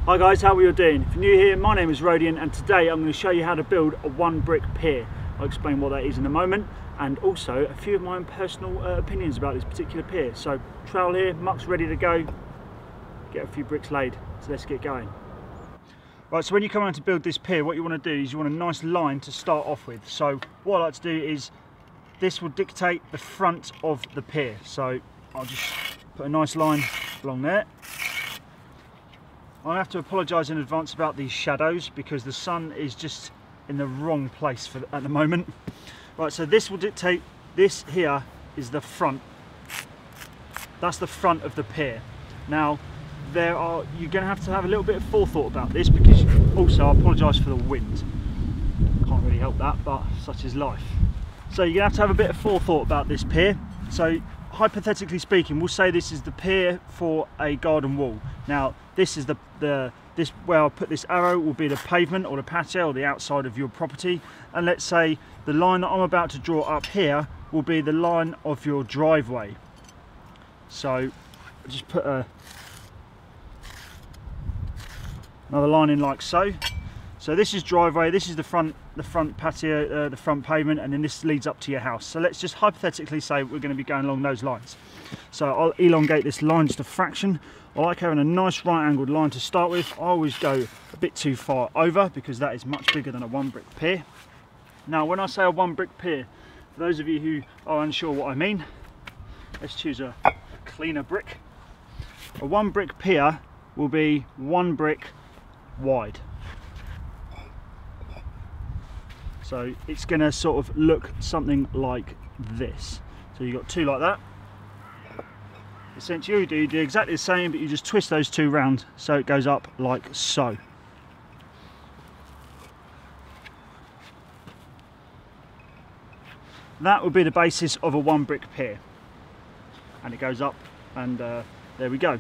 Hi guys, how are you doing? If you're new here, my name is Rodian and today I'm going to show you how to build a one brick pier. I'll explain what that is in a moment and also a few of my own personal opinions about this particular pier. So trowel here, muck's ready to go, get a few bricks laid, so let's get going. Right, so when you come around to build this pier, what you want to do is you want a nice line to start off with. So what I like to do is, this will dictate the front of the pier. So I'll just put a nice line along there. I have to apologise in advance about these shadows because the sun is just in the wrong place at the moment. Right, so this will dictate, this here is the front. That's the front of the pier. Now, you're going to have a little bit of forethought about this because also I apologise for the wind. Can't really help that, but such is life. So you're going to have a bit of forethought about this pier. So hypothetically speaking, we'll say this is the pier for a garden wall. Now this is this where I'll put this arrow will be the pavement or the patio or the outside of your property, and let's say the line that I'm about to draw up here will be the line of your driveway. So I'll just put another line in like so. So this is driveway, this is the front patio, the front pavement, and then this leads up to your house. So let's just hypothetically say we're going to be going along those lines. So I'll elongate this line just a fraction. I like having a nice right angled line to start with. I always go a bit too far over because that is much bigger than a one brick pier. Now when I say a one brick pier, for those of you who are unsure what I mean, let's choose a cleaner brick. A one brick pier will be one brick wide. So it's going to sort of look something like this. So you've got two like that. Essentially you do exactly the same, but you just twist those two round so it goes up like so. That would be the basis of a one brick pier. And it goes up and there we go.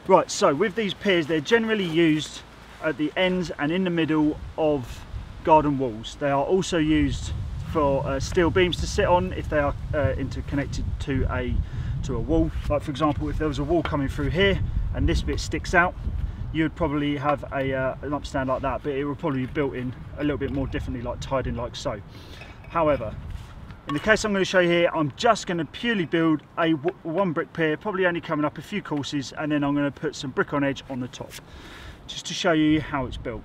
Right, so with these piers, they're generally used at the ends and in the middle of garden walls. They are also used for steel beams to sit on if they are interconnected to a wall. Like for example, if there was a wall coming through here and this bit sticks out, you would probably have an upstand like that, but it would probably be built in a little bit more differently, like tied in like so. However, in the case I'm going to show you here, I'm just going to purely build a one brick pier, probably only coming up a few courses, and then I'm going to put some brick on edge on the top, just to show you how it's built.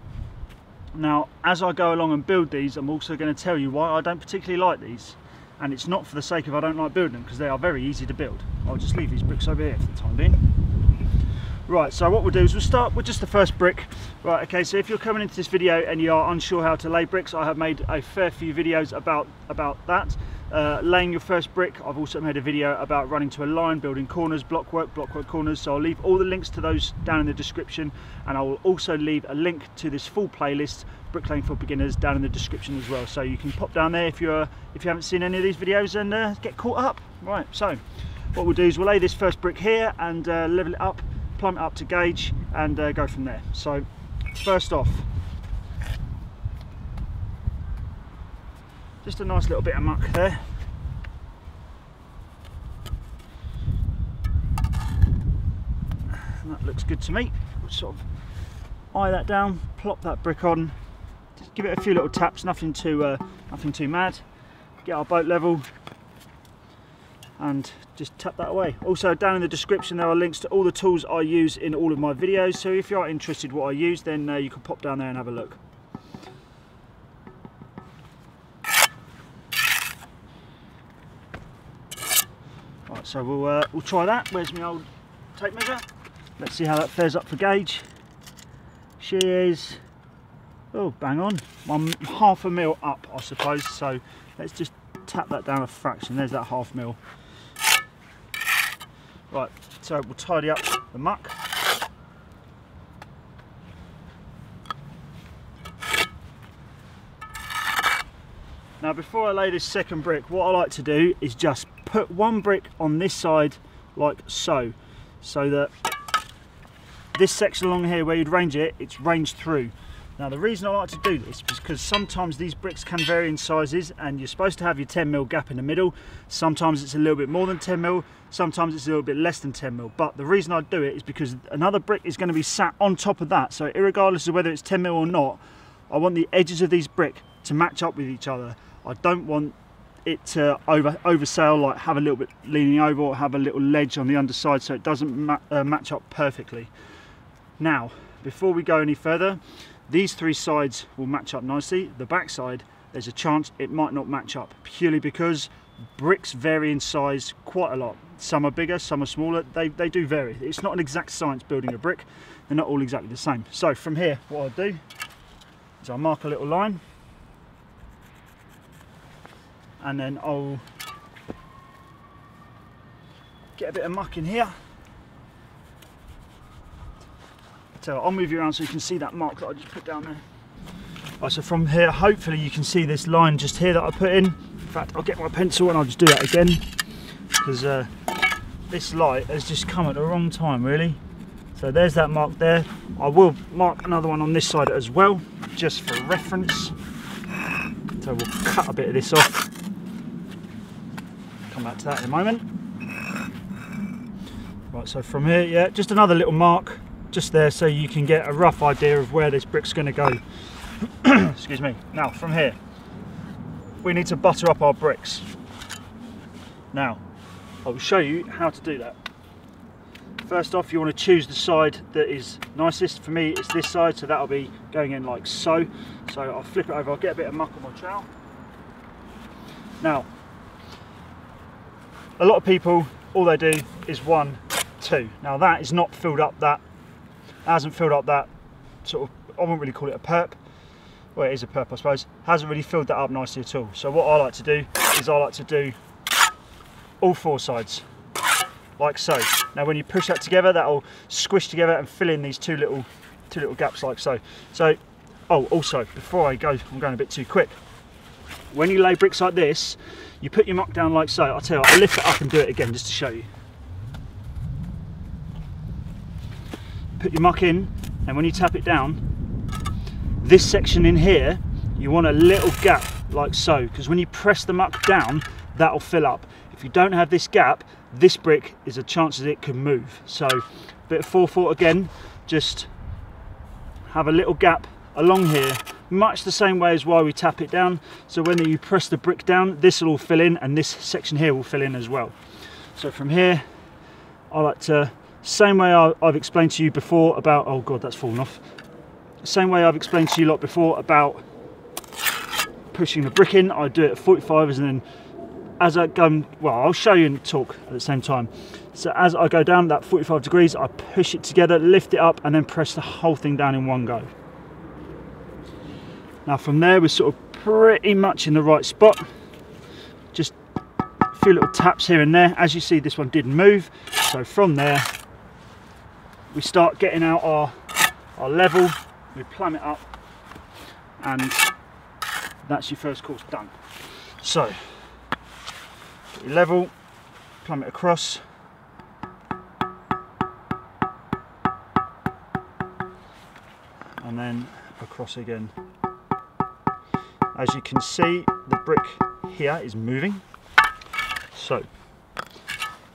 Now, as I go along and build these, I'm also going to tell you why I don't particularly like these. And it's not for the sake of I don't like building them, because they are very easy to build. I'll just leave these bricks over here for the time being. Right, so what we'll do is we'll start with just the first brick. Right, okay, so if you're coming into this video and you are unsure how to lay bricks, I have made a fair few videos about that. Laying your first brick, I've also made a video about running to a line, building corners, blockwork corners, so I'll leave all the links to those down in the description, and I will also leave a link to this full playlist, Bricklaying for Beginners, down in the description as well, so you can pop down there if you haven't seen any of these videos and get caught up. Right, so what we'll do is we'll lay this first brick here and level it up, plumb it up to gauge, and go from there. So first off, just a nice little bit of muck there. And that looks good to me. We'll sort of eye that down, plop that brick on, just give it a few little taps, nothing too mad. Get our boat level and just tap that away. Also down in the description there are links to all the tools I use in all of my videos, so if you are interested what I use, then you can pop down there and have a look. Right, so we'll try that. Where's my old tape measure? Let's see how that fares up for gauge. She is, oh, bang on, half a mil up, I suppose. So let's just tap that down a fraction. There's that half mil. Right, so we'll tidy up the muck. Now before I lay this second brick, what I like to do is just put one brick on this side like so, so that this section along here where you'd range it, it's ranged through. Now the reason I like to do this is because sometimes these bricks can vary in sizes, and you're supposed to have your 10mm gap in the middle. Sometimes it's a little bit more than 10mm, sometimes it's a little bit less than 10mm. But the reason I do it is because another brick is going to be sat on top of that. So regardless of whether it's 10mm or not, I want the edges of these brick to match up with each other. I don't want it to oversail, like have a little bit leaning over or have a little ledge on the underside, so it doesn't match up perfectly. Now, before we go any further, these three sides will match up nicely. The back side, there's a chance it might not match up, purely because bricks vary in size quite a lot. Some are bigger, some are smaller, they do vary. It's not an exact science building a brick, they're not all exactly the same. So from here, what I'll do is I'll mark a little line, and then I'll get a bit of muck in here. So I'll move you around so you can see that mark that I just put down there. Right, so from here, hopefully you can see this line just here that I put in. In fact, I'll get my pencil and I'll just do that again, because this light has just come at the wrong time, really. So there's that mark there. I will mark another one on this side as well, just for reference. So we'll cut a bit of this off. Come back to that in a moment. Right, so from here, yeah, just another little mark just there, so you can get a rough idea of where this brick's going to go. Excuse me. Now from here, we need to butter up our bricks. Now I'll show you how to do that. First off, you want to choose the side that is nicest. For me, it's this side, so that'll be going in like so. So I'll flip it over, I'll get a bit of muck on my trowel. Now, a lot of people, all they do is 1, 2. Now that is not filled up, that hasn't filled up that sort of, I wouldn't really call it a perp. Well, it is a perp, I suppose. Hasn't really filled that up nicely at all. So what I like to do is I like to do all 4 sides, like so. Now when you push that together, that'll squish together and fill in these two little gaps like so. So, oh, also, before I go, I'm going a bit too quick. When you lay bricks like this, you put your muck down like so. I'll tell you what, I'll lift it up and do it again just to show you. Put your muck in, and when you tap it down, this section in here, you want a little gap like so, because when you press the muck down, that'll fill up. If you don't have this gap, this brick is a chance that it can move. So a bit of forethought again, just have a little gap along here, much the same way as why we tap it down. So when you press the brick down, this will all fill in, and this section here will fill in as well. So from here, I like to, same way I've explained to you before about, oh god, that's fallen off. Same way I've explained to you lot before about pushing the brick in, I do it at 45s, and then as I go, well, I'll show you and talk at the same time. So as I go down that 45 degrees, I push it together, lift it up, and then press the whole thing down in one go. Now from there, we're sort of pretty much in the right spot. Just a few little taps here and there. As you see, this one didn't move. So from there, we start getting out our level, we plumb it up, and that's your first course done. So, get your level, plumb it across, and then across again. As you can see, the brick here is moving. So,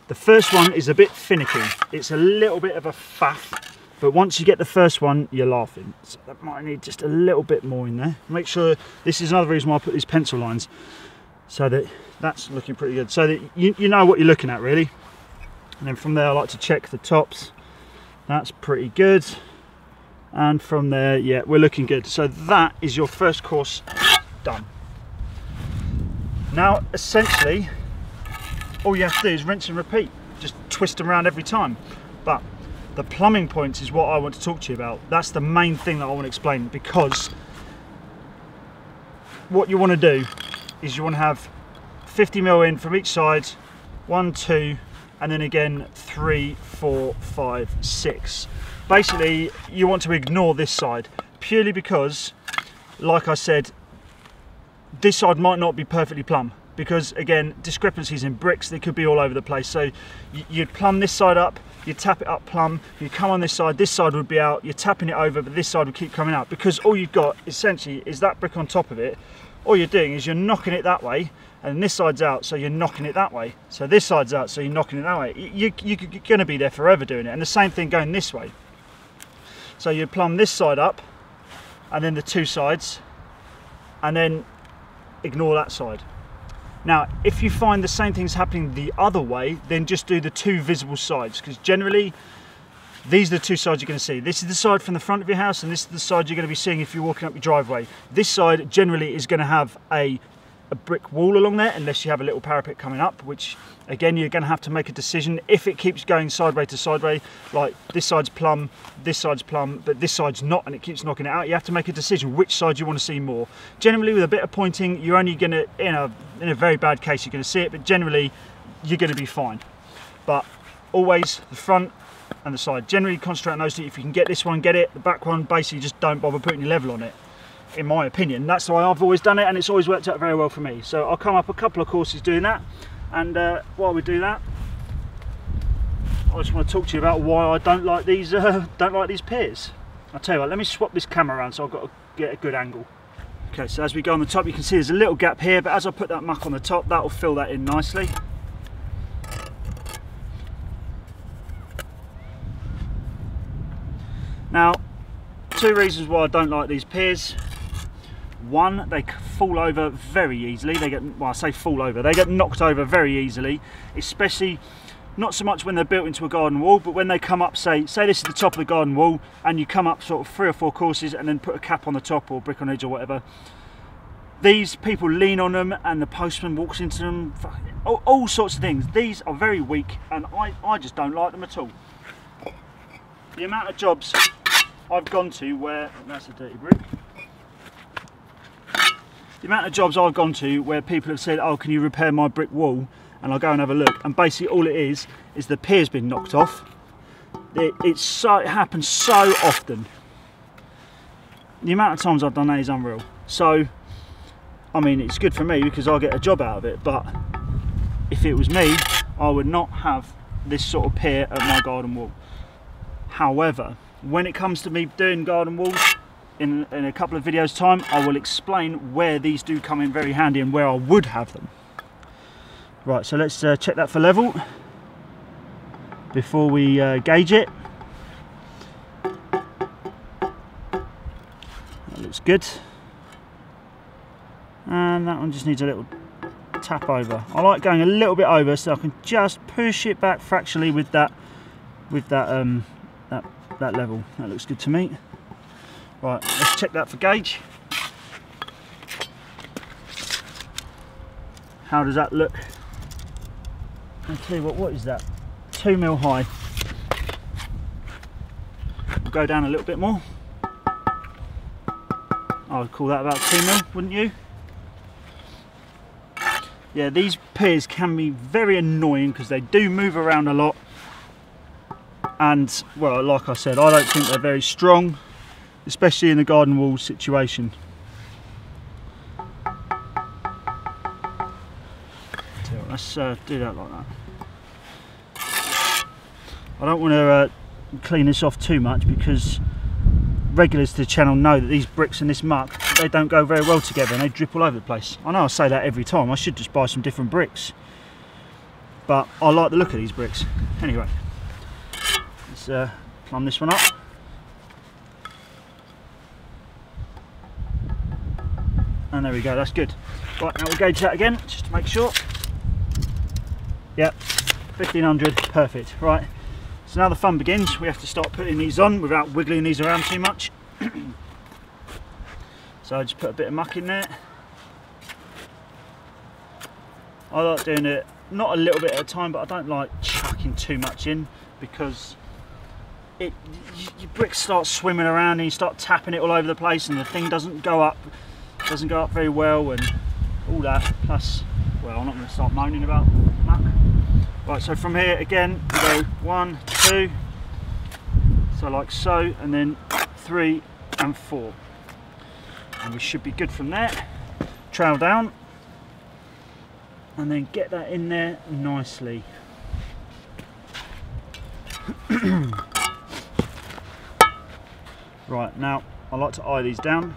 the first one is a bit finicky. It's a little bit of a faff, but once you get the first one, you're laughing. So that might need just a little bit more in there. Make sure, this is another reason why I put these pencil lines, so that that's looking pretty good. So that you know what you're looking at, really. And then from there, I like to check the tops. That's pretty good. And from there, yeah, we're looking good. So that is your first course done. Now, essentially, all you have to do is rinse and repeat. Just twist them around every time. But the plumbing points is what I want to talk to you about. That's the main thing that I want to explain, because what you want to do is you want to have 50mm in from each side, 1, 2, and then again 3, 4, 5, 6. Basically, you want to ignore this side, purely because, like I said, this side might not be perfectly plumb. because again, discrepancies in bricks, they could be all over the place. So you'd plumb this side up, you tap it up plumb, you come on this side would be out, you're tapping it over, but this side would keep coming out, because all you've got essentially is that brick on top of it. All you're doing is you're knocking it that way, and this side's out, so you're knocking it that way. So this side's out, so you're knocking it that way. You're going to be there forever doing it, and the same thing going this way. So you plumb this side up, and then the two sides, and then ignore that side. Now, if you find the same thing's happening the other way, then just do the two visible sides, because generally these are the two sides you're going to see. This is the side from the front of your house, and this is the side you're going to be seeing if you're walking up your driveway. This side generally is going to have a brick wall along there, unless you have a little parapet coming up, which again you're going to have to make a decision. If it keeps going sideways to sideways, like this side's plumb, but this side's not, and it keeps knocking it out, you have to make a decision which side you want to see more. Generally, with a bit of pointing, you're only going to, in a very bad case, you're going to see it, but generally you're going to be fine. But always the front and the side. Generally concentrate on those two. If you can get this one, get it. The back one, basically just don't bother putting your level on it, in my opinion. That's the way I've always done it, and it's always worked out very well for me. So I'll come up a couple of courses doing that, and while we do that, I just want to talk to you about why I don't like these piers. I'll tell you what, let me swap this camera around so I've got to get a good angle. Okay, so as we go on the top, you can see there's a little gap here, but as I put that muck on the top, that will fill that in nicely. Now, two reasons why I don't like these piers. One, they fall over very easily. They get, well, I say fall over, they get knocked over very easily, especially not so much when they're built into a garden wall, but when they come up, say this is the top of the garden wall, and you come up sort of 3 or 4 courses and then put a cap on the top or brick on edge or whatever. These people lean on them, and the postman walks into them, all sorts of things. These are very weak, and I just don't like them at all. The amount of jobs I've gone to where, that's a dirty brick. The amount of jobs I've gone to where people have said, oh, can you repair my brick wall? And I'll go and have a look, and basically all it is the pier's been knocked off. It happens so often. The amount of times I've done that is unreal. So, I mean, it's good for me because I get a job out of it, but if it was me, I would not have this sort of pier at my garden wall. However, when it comes to me doing garden walls, in a couple of videos time, I will explain where these do come in very handy and where I would have them. Right, so let's check that for level before we gauge it. That looks good. And that one just needs a little tap over. I like going a little bit over so I can just push it back fractionally with that level. That looks good to me. Right, let's check that for gauge. How does that look? I'll tell you what is that? 2 mil high. We'll go down a little bit more. I would call that about 2 mil, wouldn't you? Yeah, these piers can be very annoying because they do move around a lot. And, well, like I said, I don't think they're very strong, especially in the garden wall situation. Let's do that like that. I don't want to clean this off too much because regulars to the channel know that these bricks and this muck, they don't go very well together and they drip all over the place. I know I say that every time, I should just buy some different bricks, but I like the look of these bricks. Anyway, let's plumb this one up. And there we go, that's good. Right, now we'll gauge that again just to make sure. Yep, 1500, perfect. Right, so now the fun begins. We have to start putting these on without wiggling these around too much. So I just put a bit of muck in there. I like doing it not a little bit at a time, but I don't like chucking too much in because your bricks start swimming around and you start tapping it all over the place and the thing doesn't go up very well and all that. Plus, well, I'm not going to start moaning about muck. Right, so from here again we go 1, 2, so like so, and then 3 and 4, and we should be good from there. Trail down, and then get that in there nicely. Right, now I like to eye these down.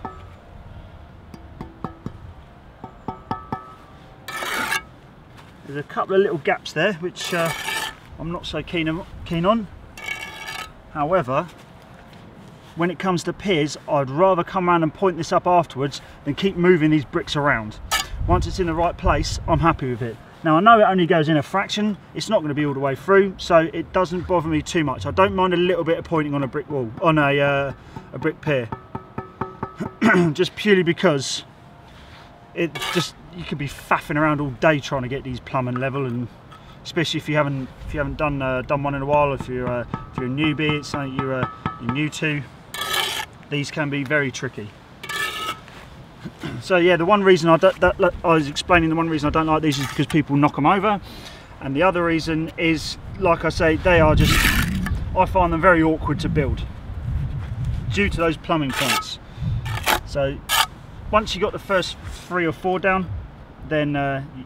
There's a couple of little gaps there which I'm not so keen on. However, when it comes to piers, I'd rather come around and point this up afterwards than keep moving these bricks around. Once it's in the right place, I'm happy with it. Now I know it only goes in a fraction, it's not going to be all the way through, so it doesn't bother me too much. I don't mind a little bit of pointing on a brick wall, on a brick pier. Just purely because you could be faffing around all day trying to get these plumb and level, and especially if you haven't done one in a while, if you're a newbie, it's something you're new to. These can be very tricky. So yeah, the one reason I was explaining, the one reason I don't like these is because people knock them over, and the other reason is, like I say, I find them very awkward to build due to those plumbing points. So once you got the first 3 or 4 down, then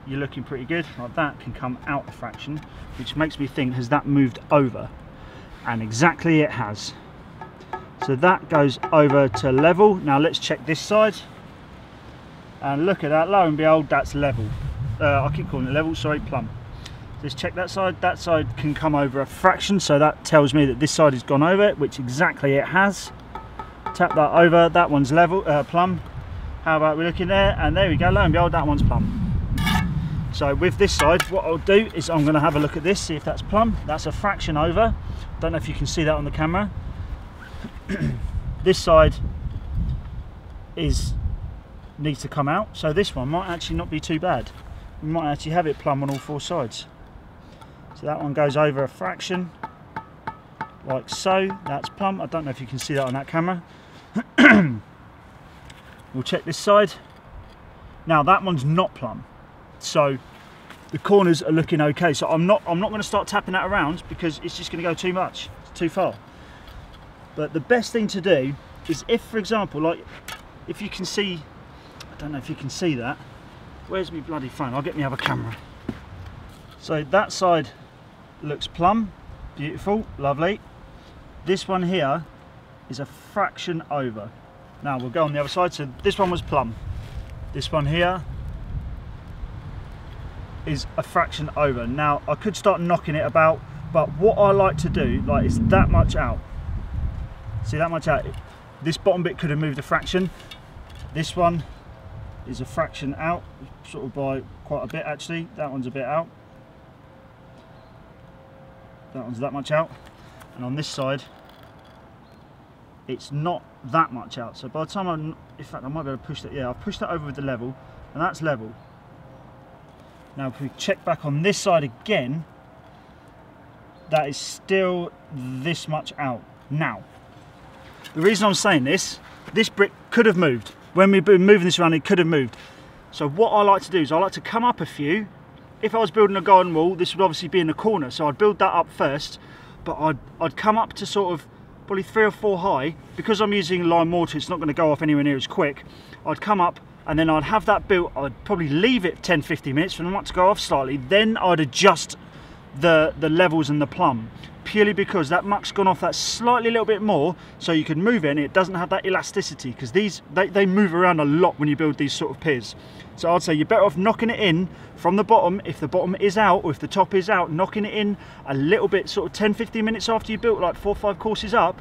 you're looking pretty good. Like that can come out a fraction, which makes me think, has that moved over? And exactly it has. So that goes over to level. Now let's check this side. And look at that, lo and behold, that's level. I keep calling it level, sorry, plumb. Let's check that side. That side can come over a fraction, so that tells me that this side has gone over it, which exactly it has. Tap that over, that one's level, plumb. How about we look in there, and there we go, lo and behold, that one's plumb. So with this side, what I'll do is I'm going to have a look at this, see if that's plumb. That's a fraction over. Don't know if you can see that on the camera. This side needs to come out, so this one might actually not be too bad. We might actually have it plumb on all 4 sides. So that one goes over a fraction, like so. That's plumb. I don't know if you can see that on that camera. We'll check this side. Now that one's not plumb, so the corners are looking okay. So I'm not going to start tapping that around because it's just going to go too much. It's too far. But the best thing to do is, if, for example, like if you can see, I don't know if you can see that. Where's my bloody phone? I'll get my other camera. So that side looks plumb, beautiful, lovely. This one here is a fraction over. Now we'll go on the other side. So this one was plumb. This one here is a fraction over. Now I could start knocking it about, but what I like to do, like, is that much out. See, that much out. This bottom bit could have moved a fraction. This one is a fraction out, sort of by quite a bit actually. That one's a bit out. That one's that much out. And on this side, it's not that much out. So by the time in fact I might be able to push that, yeah, I've pushed that over with the level, and that's level. Now if we check back on this side again, that is still this much out. Now, the reason I'm saying this brick could have moved. When we've been moving this around, it could have moved. So what I like to do is I like to come up a few. If I was building a garden wall, this would obviously be in the corner, so I'd build that up first, but I'd come up to sort of probably 3 or 4 high. Because I'm using lime mortar, it's not going to go off anywhere near as quick. I'd come up and then I'd have that built. I'd probably leave it 10-15 minutes for the nut to go off slightly. Then I'd adjust the levels and the plumb, purely because that muck's gone off that slightly a little bit more, so you can move it and it doesn't have that elasticity, because they move around a lot when you build these sort of piers. So I'd say you're better off knocking it in from the bottom, if the bottom is out or if the top is out, knocking it in a little bit, sort of 10-15 minutes after you built like 4 or 5 courses up.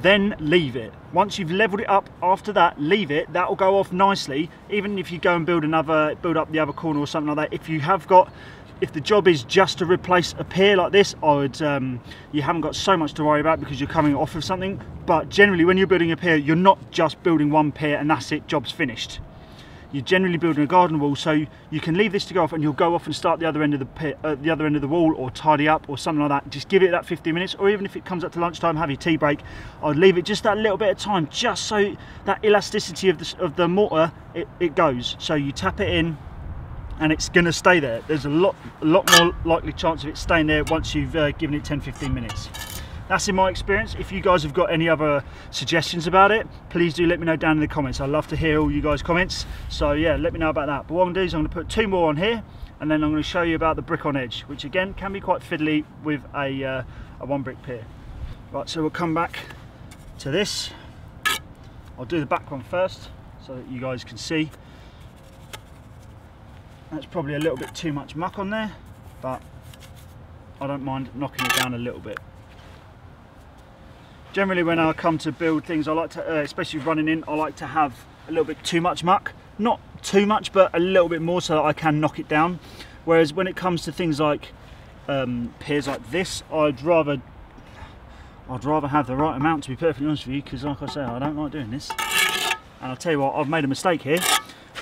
Then leave it. Once you've leveled it up, after that, leave it. That'll go off nicely. Even if you go and build up the other corner or something like that. If the job is just to replace a pier like this, you haven't got so much to worry about because you're coming off of something. But generally, when you're building a pier, you're not just building one pier and that's it, job's finished. You're generally building a garden wall, so you can leave this to go off and you'll go off and start the other end of the pier, the other end of the wall, or tidy up or something like that. Just give it that 15 minutes, or even if it comes up to lunchtime, have your tea break. I'd leave it just that little bit of time, just so that elasticity of the mortar it goes. So you tap it in, and it's going to stay there. There's a lot more likely chance of it staying there once you've given it 10-15 minutes. that's in my experience. If you guys have got any other suggestions about it, please do let me know down in the comments. I'd love to hear all you guys' comments. So yeah, let me know about that. But what I'm going to do is I'm going to put 2 more on here, and then I'm going to show you about the brick on edge, which again can be quite fiddly with a 1 brick pier. Right, so we'll come back to this. I'll do the back one first so that you guys can see. That's probably a little bit too much muck on there, but I don't mind knocking it down a little bit. Generally when I come to build things, I like to, especially running in, I like to have a little bit too much muck. Not too much, but a little bit more so that I can knock it down. Whereas when it comes to things like piers like this, I'd rather have the right amount, to be perfectly honest with you, because like I say, I don't like doing this. And I'll tell you what, I've made a mistake here.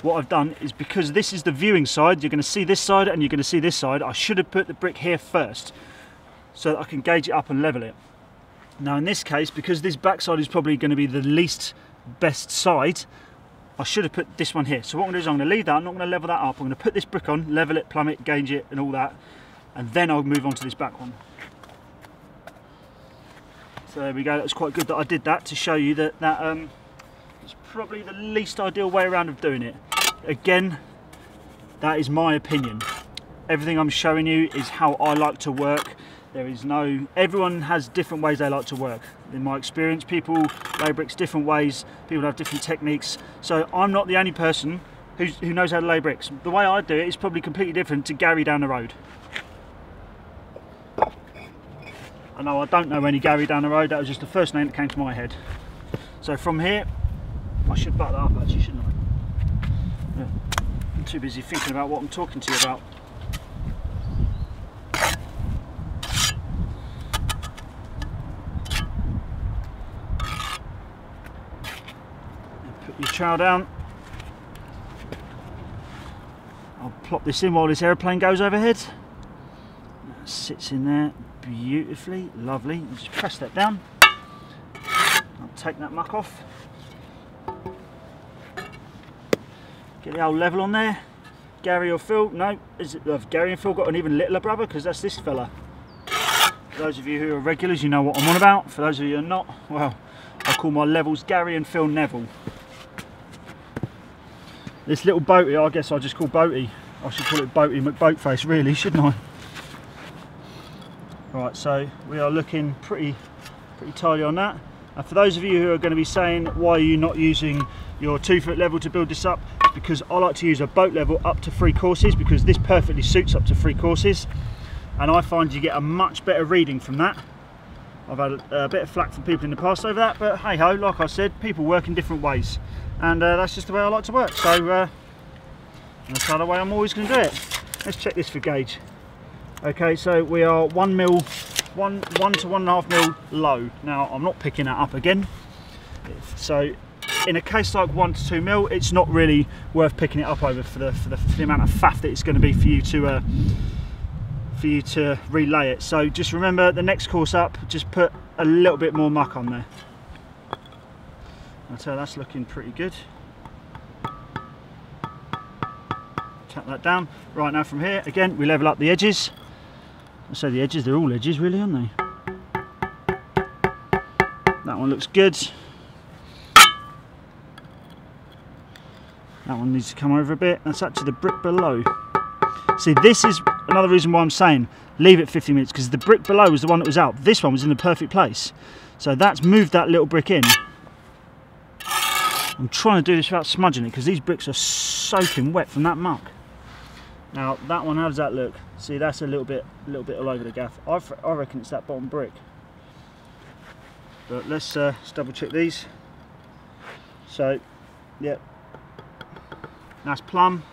What I've done is, because this is the viewing side, you're going to see this side and you're going to see this side, I should have put the brick here first so that I can gauge it up and level it. Now in this case, because this back side is probably going to be the least best side, I should have put this one here. So what I'm going to do is I'm going to leave that, I'm not going to level that up, I'm going to put this brick on, level it, plumb it, gauge it and all that, and then I'll move on to this back one. So there we go, that's quite good that I did that, to show you that it's probably the least ideal way around of doing it. Again, that is my opinion. Everything I'm showing you is how I like to work. Everyone has different ways they like to work. In my experience, people lay bricks different ways, people have different techniques. So I'm not the only person who knows how to lay bricks. The way I do it is probably completely different to Gary down the road. I know I don't know any Gary down the road, that was just the first name that came to my head. So from here, I should butt that up actually, shouldn't I? Yeah. I'm too busy thinking about what I'm talking to you about. Put your trowel down. I'll plop this in while this aeroplane goes overhead. That sits in there beautifully, lovely. I'll just press that down. I'll take that muck off. Get the old level on there. Gary or Phil? No, have Gary and Phil got an even littler brother? Because that's this fella. For those of you who are regulars, you know what I'm on about. For those of you who are not, well, I call my levels Gary and Phil Neville. This little boaty, I guess I'll just call Boaty. I should call it Boaty McBoatface really, shouldn't I? Right, so we are looking pretty tidy on that. And for those of you who are going to be saying, why are you not using your 2 foot level to build this up? It's because I like to use a boat level up to 3 courses, because this perfectly suits up to 3 courses. And I find you get a much better reading from that. I've had a bit of flack from people in the past over that, but hey ho, like I said, people work in different ways. And that's just the way I like to work. So that's the way I'm always going to do it. Let's check this for gauge. Okay, so we are 1 to 1.5 mil low. Now I'm not picking that up again. So in a case like 1 to 2 mil, it's not really worth picking it up over for the amount of faff that it's going to be for you to relay it. So just remember, the next course up, just put a little bit more muck on there. I'll tell you, that's looking pretty good. Tap that down. Right, now from here, again, we level up the edges. I say the edges, they're all edges really, aren't they? That one looks good. That one needs to come over a bit. That's actually the brick below. See, this is another reason why I'm saying leave it 15 minutes, because the brick below was the one that was out. This one was in the perfect place. So that's moved that little brick in. I'm trying to do this without smudging it, because these bricks are soaking wet from that muck. Now that one, how does that look? See, that's a little bit all over the gaff. I reckon it's that bottom brick. But let's double check these. So, yep, that's plumb.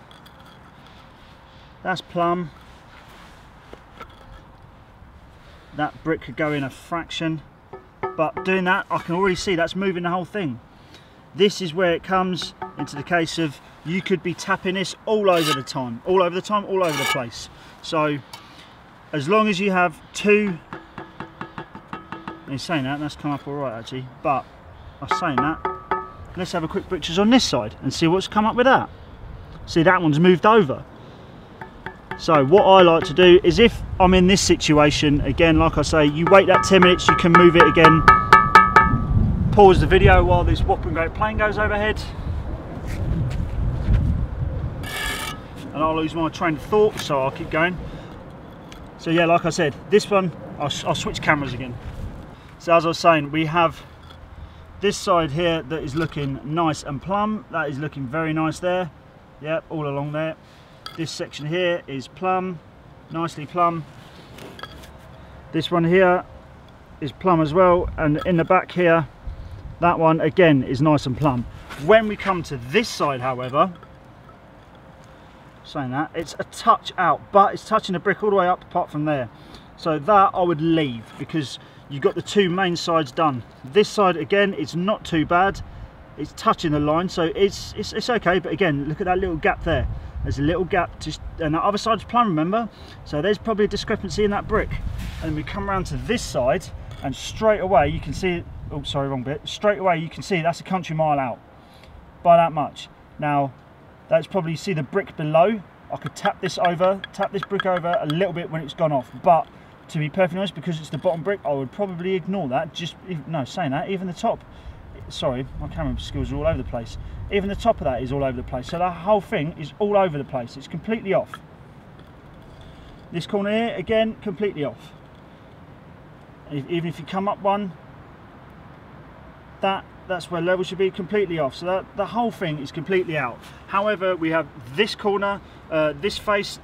That's plumb. That brick could go in a fraction, but doing that, I can already see that's moving the whole thing. This is where it comes into the case of you could be tapping this all over the time, all over the place. So as long as you have 2, in saying that, that's come up all right actually, but I'm saying that, let's have a quick butchers on this side and see what's come up with that. See, that one's moved over. So what I like to do is, if I'm in this situation again, like I say, you wait that 10 minutes, you can move it again. Pause the video while this whopping great plane goes overhead. And I'll lose my train of thought, so I'll keep going. So yeah, like I said, this one, I'll switch cameras again. So as I was saying, we have this side here that is looking nice and plumb. That is looking very nice there. Yep, all along there. This section here is plumb, nicely plumb. This one here is plumb as well, and in the back here, that one again is nice and plumb. When we come to this side, however, saying that, it's a touch out, but it's touching the brick all the way up apart from there. So that I would leave, because you've got the two main sides done. This side again, it's not too bad. It's touching the line, so it's okay. But again, look at that little gap there. There's a little gap, just, and the other side's plumb, remember? So there's probably a discrepancy in that brick. And we come around to this side, and straight away you can see, oh sorry, wrong bit. Straight away you can see that's a country mile out, by that much. Now, that's probably, you see the brick below. I could tap this brick over a little bit when it's gone off, but to be perfectly honest, because it's the bottom brick, I would probably ignore that. Saying that, even the top, sorry, my camera skills are all over the place. Even the top of that is all over the place. So the whole thing is all over the place. It's completely off. This corner here, again, completely off. Even if you come up one, that's where level should be, completely off. So the whole thing is completely out. However, we have this corner, this face,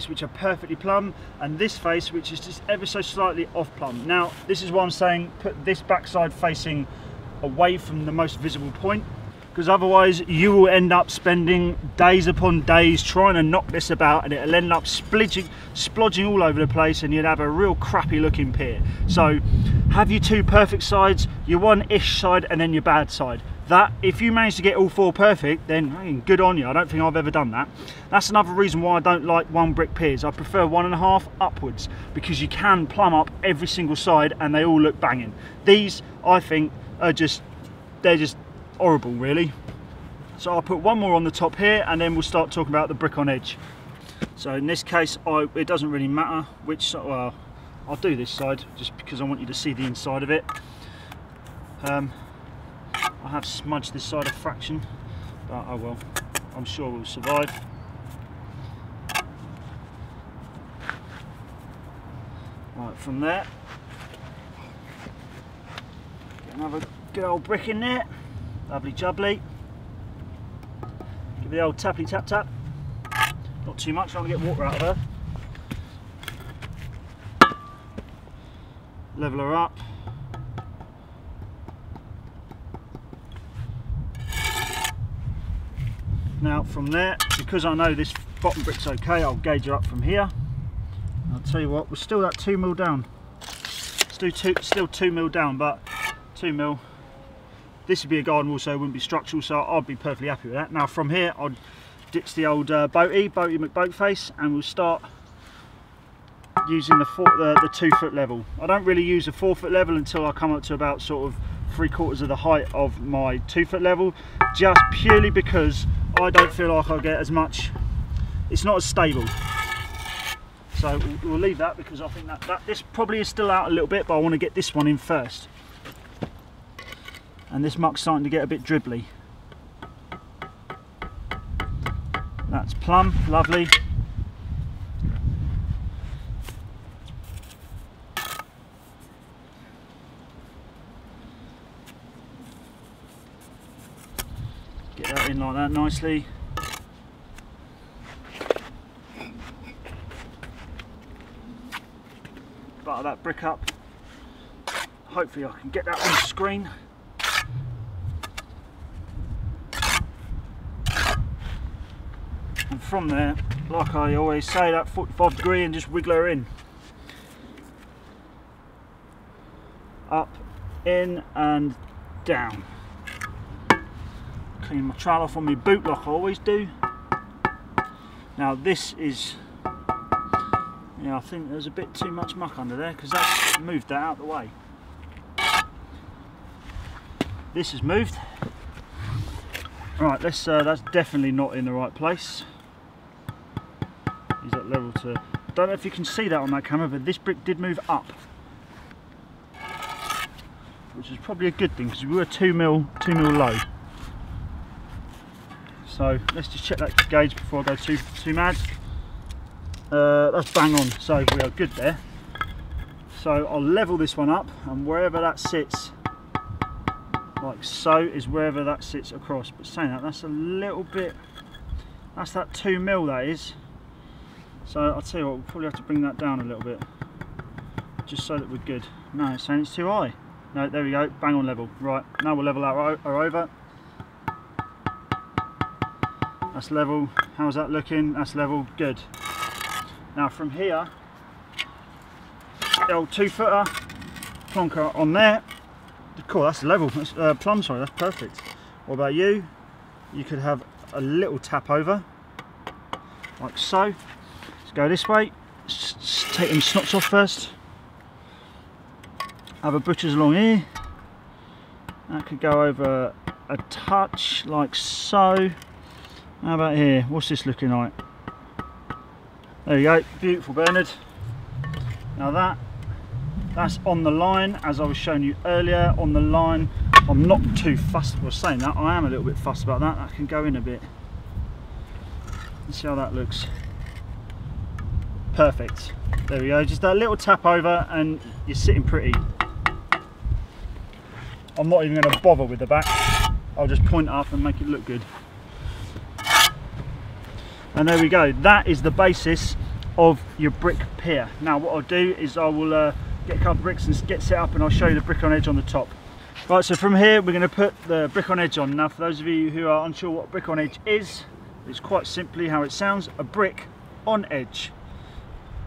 which are perfectly plumb, and this face, which is just ever so slightly off plumb. Now, this is why I'm saying put this backside facing away from the most visible point, because otherwise you will end up spending days upon days trying to knock this about, and it'll end up splodging all over the place, and you'd have a real crappy looking pier. So have your two perfect sides, your one-ish side, and then your bad side. That, if you manage to get all four perfect, then good on you. I don't think I've ever done that. That's another reason why I don't like one brick piers. I prefer 1.5 upwards, because you can plumb up every single side and they all look banging. These, I think, are they're just horrible, really. So I'll put one more on the top here, and then we'll start talking about the brick on edge. So in this case, it doesn't really matter which side. Well, I'll do this side just because I want you to see the inside of it. I have smudged this side a fraction, but oh well, I'm sure we'll survive. Right, from there, get another good old brick in there, lovely jubbly. Give it the old tappy tap tap, not too much, I don't want to get water out of her. Level her up. Now from there, because I know this bottom brick's okay, I'll gauge her up from here. I'll tell you what, we're still at 2 mil down. Still 2 mil down, but 2 mil. This would be a garden wall, so it wouldn't be structural, so I'd be perfectly happy with that. Now from here, I'll ditch the old boaty McBoat face, and we'll start using the 2 foot level. I don't really use a 4 foot level until I come up to about sort of 3/4 of the height of my 2 foot level, just purely because I don't feel like I'll get as much, it's not as stable. So we'll leave that, because I think that this probably is still out a little bit, but I want to get this one in first. And this muck's starting to get a bit dribbly. That's plumb, lovely. Get that in like that nicely. Butter that brick up. Hopefully I can get that on screen. And from there, like I always say, that 45 degree, and just wiggle her in. Up, in and down. Clean my trowel off on my boot like I always do. Now this is, yeah, I think there's a bit too much muck under there, because that's moved that out of the way. This is moved. Right, let's that's definitely not in the right place. Use that level to don't know if you can see that on that camera, but this brick did move up, which is probably a good thing because we were 2 mil low. So let's just check that gauge before I go too mad. That's bang on, so we are good there. So I'll level this one up, and wherever that sits, like so, is wherever that sits across. But saying that, that's a little bit, that's that 2 mil that is. So I'll tell you what, we'll probably have to bring that down a little bit, just so that we're good. No, it's saying it's too high. No, there we go, bang on level. Right, now we'll level our over. That's level. How's that looking? That's level. Good. Now from here, the old 2-footer, plonker on there. Cool, that's level. That's plumb, sorry, that's perfect. What about you? You could have a little tap over, like so. Let's go this way. Just take them snots off first. Have a butcher's along here. That could go over a touch, like so. How about here? What's this looking like? There you go, beautiful, Bernard. Now that's on the line, as I was showing you earlier. On the line, I'm not too fussed. I was saying that, I am a little bit fussed about that. That can go in a bit. Let's see how that looks. Perfect. There we go, just that little tap over and you're sitting pretty. I'm not even going to bother with the back. I'll just point up and make it look good. And there we go, that is the basis of your brick pier. Now what I'll do is I will get a couple of bricks and get set up, and I'll show you the brick on edge on the top. Right, so from here we're going to put the brick on edge on. Now for those of you who are unsure what brick on edge is, it's quite simply how it sounds, a brick on edge.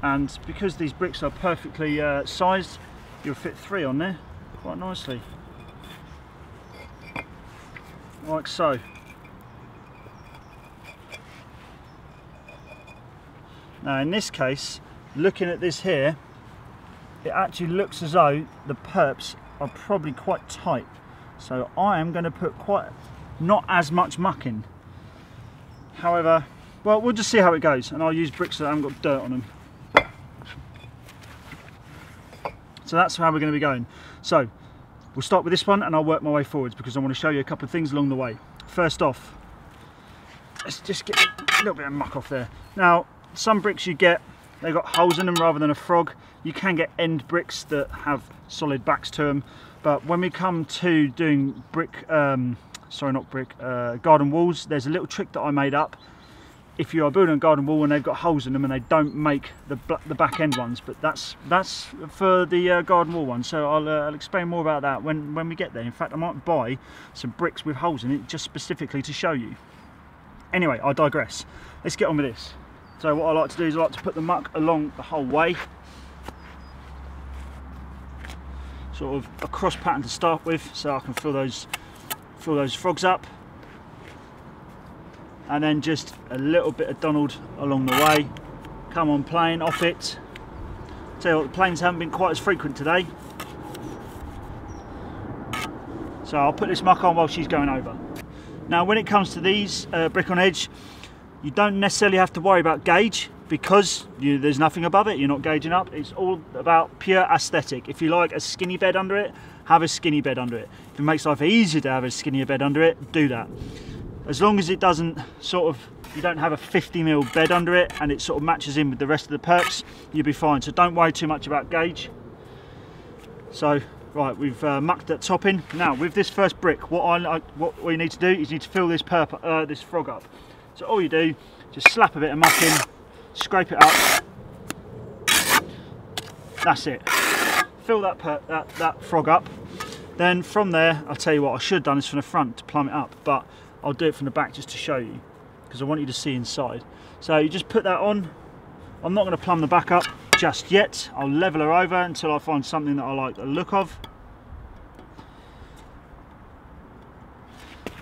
And because these bricks are perfectly sized, you'll fit 3 on there quite nicely. Like so. Now in this case, looking at this here, it actually looks as though the perps are probably quite tight. So I am going to put not as much muck in. However, well, we'll just see how it goes, and I'll use bricks that haven't got dirt on them. So that's how we're going to be going. So we'll start with this one and I'll work my way forwards because I want to show you a couple of things along the way. First off, let's just get a little bit of muck off there. Now, some bricks you get, they've got holes in them rather than a frog. You can get end bricks that have solid backs to them, but when we come to doing garden walls, there's a little trick that I made up. If you are building a garden wall and they've got holes in them and they don't make the back end ones, but that's for the garden wall one. So I'll explain more about that when we get there. In fact, I might buy some bricks with holes in it just specifically to show you. Anyway, I digress. Let's get on with this. So what I like to do is I like to put the muck along the whole way, sort of a cross pattern to start with, so I can fill those frogs up, and then just a little bit of Donald along the way. Come on, plane off it. Tell you what, the planes haven't been quite as frequent today, so I'll put this muck on while she's going over. Now when it comes to these brick on edge, you don't necessarily have to worry about gauge because there's nothing above it, you're not gauging up. It's all about pure aesthetic. If you like a skinny bed under it, have a skinny bed under it. If it makes life easier to have a skinnier bed under it, do that. As long as it doesn't you don't have a 50 mil bed under it and it sort of matches in with the rest of the perps, you'll be fine. So don't worry too much about gauge. So right, we've mucked that top in. Now with this first brick, what you need to do is you need to fill this frog up. So all you do, just slap a bit of muck in, scrape it up. That's it. Fill that frog up. Then from there, I'll tell you what I should have done is from the front to plumb it up, but I'll do it from the back just to show you because I want you to see inside. So you just put that on. I'm not going to plumb the back up just yet. I'll level her over until I find something that I like the look of.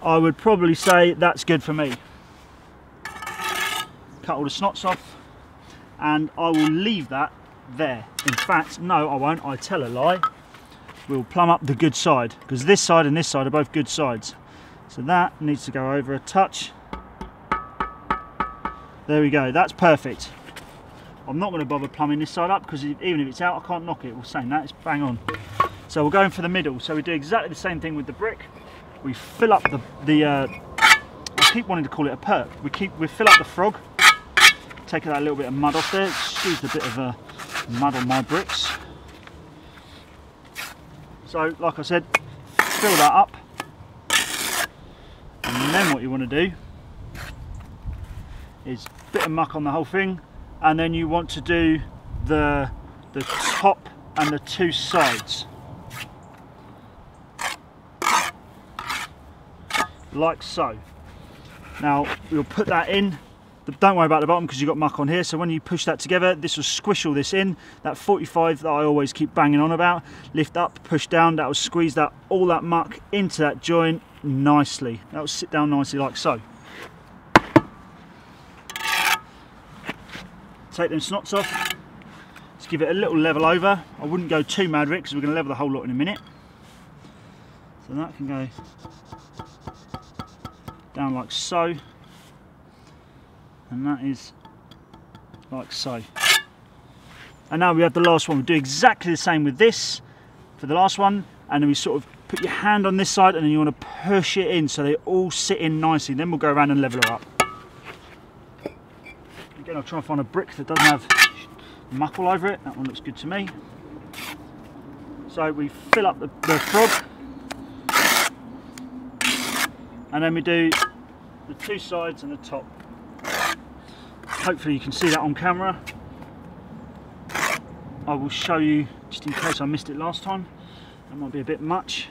I would probably say that's good for me. Cut all the snots off and I will leave that there. In fact, no, I won't. I tell a lie. We'll plumb up the good side because this side and this side are both good sides. So that needs to go over a touch. There we go, that's perfect. I'm not going to bother plumbing this side up because even if it's out, I can't knock it. We're saying that, it's bang on. So we're going for the middle. So we do exactly the same thing with the brick. We fill up I keep wanting to call it a perk. We fill up the frog, take that little bit of mud off there. Excuse a bit of mud on my bricks. So like I said, fill that up. And then what you want to do is a bit of muck on the whole thing, and then you want to do the top and the two sides. Like so. Now we'll put that in. Don't worry about the bottom because you've got muck on here, so when you push that together, this will squish all this in. That 45 that I always keep banging on about, lift up, push down, that will squeeze all that muck into that joint nicely. That will sit down nicely like so. Take them snots off. Let's give it a little level over. I wouldn't go too mad with it because we're going to level the whole lot in a minute. So that can go down like so, and that is like so. And now we have the last one. We'll do exactly the same with this for the last one, and then we sort of put your hand on this side and then you want to push it in so they all sit in nicely. Then we'll go around and level her up. Again, I'll try and find a brick that doesn't have muck all over it. That one looks good to me. So we fill up the frog, and then we do the two sides and the top. Hopefully you can see that on camera. I will show you just in case I missed it last time. That might be a bit much.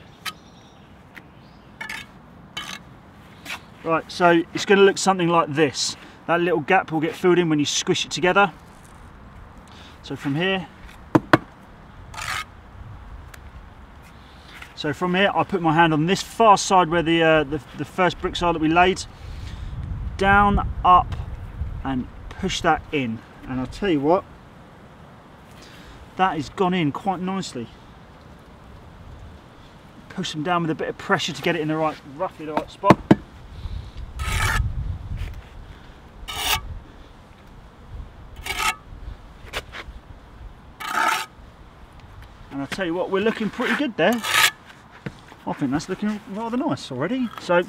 Right, so it's going to look something like this. That little gap will get filled in when you squish it together. So from here, I put my hand on this far side where the first bricks are that we laid, down, up, and push that in. And I'll tell you what, that has gone in quite nicely. Push them down with a bit of pressure to get it in the right, roughly the right spot. And I'll tell you what, we're looking pretty good there. I think that's looking rather nice already. So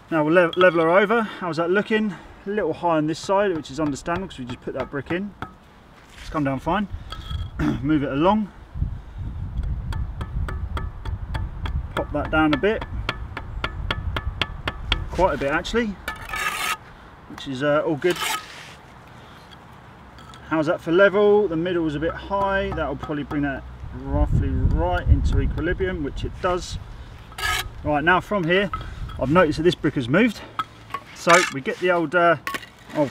now we'll level her over. How's that looking? A little high on this side, which is understandable because we just put that brick in. It's come down fine. Move it along. Pop that down a bit. Quite a bit actually, which is all good. How's that for level? The middle is a bit high. That'll probably bring that roughly right into equilibrium, which it does. Right, now from here, I've noticed that this brick has moved. So we get the old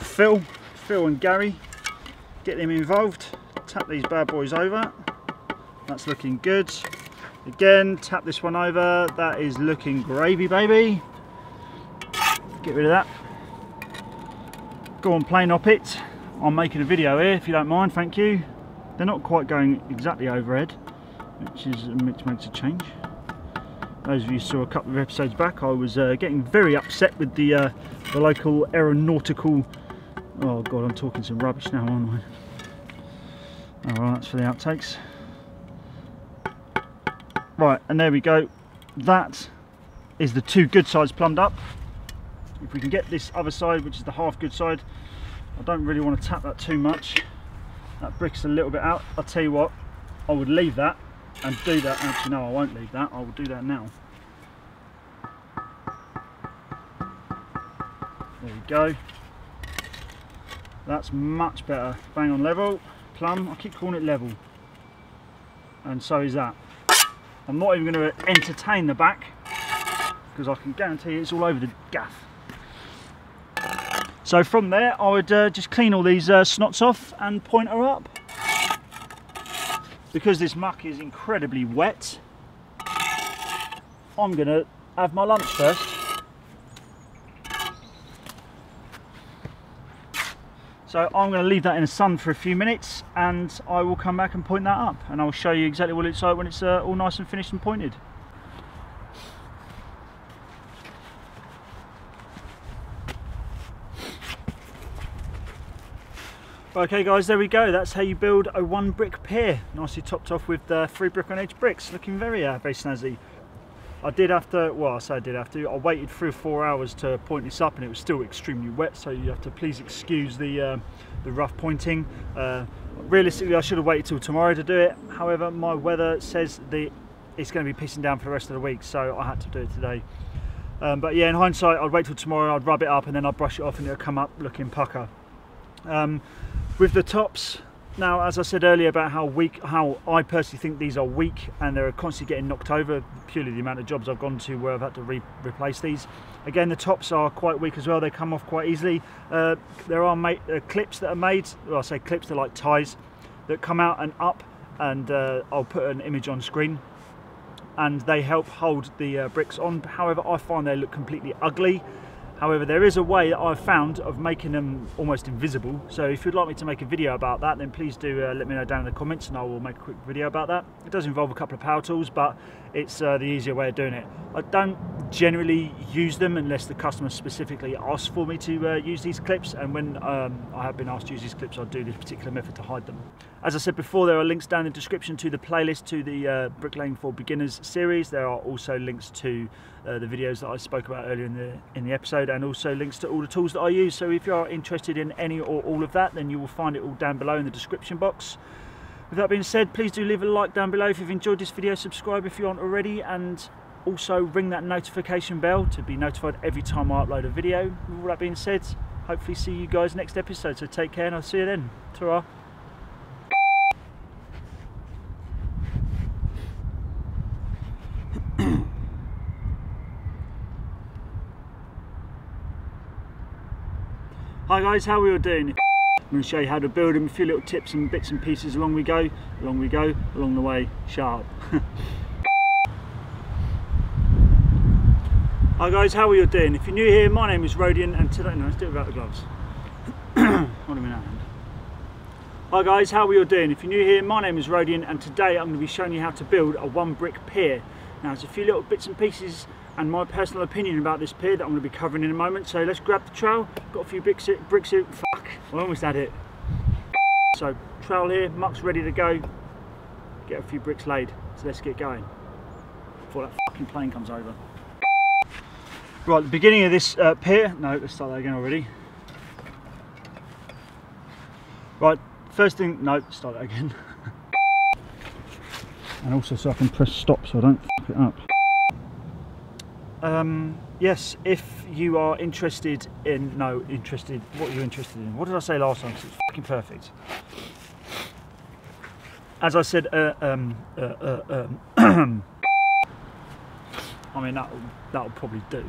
Phil and Gary, get them involved, tap these bad boys over. That's looking good. Again, tap this one over. That is looking gravy, baby. Get rid of that. Go on, plane up it. I'm making a video here, if you don't mind, thank you. They're not quite going exactly overhead, which makes a change. Those of you who saw a couple of episodes back, I was getting very upset with the local aeronautical. Oh god, I'm talking some rubbish now, aren't I? Alright, that's for the outtakes. Right, and there we go. That is the two good sides plumbed up. If we can get this other side, which is the half good side, I don't really want to tap that too much. That brick's a little bit out. I'll tell you what, I would leave that and do that. Actually no, I won't leave that, I will do that now. There we go. That's much better. Bang on level, plumb, I keep calling it level. And so is that. I'm not even going to entertain the back because I can guarantee you it's all over the gaff. So from there I would just clean all these snots off and point her up. Because this muck is incredibly wet, I'm going to have my lunch first. So I'm going to leave that in the sun for a few minutes and I will come back and point that up and I'll show you exactly what it's like when it's all nice and finished and pointed. Okay guys, there we go. That's how you build a 1 brick pier. Nicely topped off with 3 brick on edge bricks. Looking very snazzy. I did have to, well I say I did have to, I waited 3 or 4 hours to point this up and it was still extremely wet, so you have to please excuse the rough pointing. Realistically I should have waited till tomorrow to do it, however my weather says that it's going to be pissing down for the rest of the week, so I had to do it today. But yeah, in hindsight I'd wait till tomorrow, I'd rub it up and then I'd brush it off and it'll come up looking pucker. With the tops, now as I said earlier about how I personally think these are weak and they're constantly getting knocked over, purely the amount of jobs I've gone to where I've had to replace these. Again, the tops are quite weak as well, they come off quite easily. There are clips that are made, well I say clips, they're like ties, that come out and up, and I'll put an image on screen, and they help hold the bricks on. However, I find they look completely ugly. However, there is a way that I've found of making them almost invisible. So if you'd like me to make a video about that, then please do let me know down in the comments and I will make a quick video about that. It does involve a couple of power tools, but it's the easier way of doing it. I don't generally use them unless the customer specifically asks for me to use these clips, and when I have been asked to use these clips, I'll do this particular method to hide them. As I said before, there are links down in the description to the playlist to the Bricklaying for Beginners series. There are also links to the videos that I spoke about earlier in the episode, and also links to all the tools that I use. So if you are interested in any or all of that, then you will find it all down below in the description box. With that being said, please do leave a like down below if you've enjoyed this video, subscribe if you aren't already, and also ring that notification bell to be notified every time I upload a video. With all that being said, hopefully see you guys next episode, so take care and I'll see you then. Ta-ra. Hi guys, how are we all doing? I'm going to show you how to build them, a few little tips and bits and pieces along we go, along the way, sharp. Hi guys, how are you all doing? If you're new here, my name is Rodian, and today, no, let's do it without the gloves. Hold them in hand. Hi guys, how are you all doing? If you're new here, my name is Rodian, and today I'm going to be showing you how to build a 1 brick pier. Now there's a few little bits and pieces and my personal opinion about this pier that I'm going to be covering in a moment, so let's grab the trowel. Got a few bricks here, fuck, I almost had it. So trowel here, muck's ready to go, get a few bricks laid, so let's get going before that fucking plane comes over. Right, the beginning of this pier, no, let's start that again already. Right, first thing, no, start that again. And also so I can press stop so I don't fuck it up. Yes, if you are interested in, what are you interested in? What did I say last time? 'Cause it's fucking perfect. As I said, I mean that'll probably do.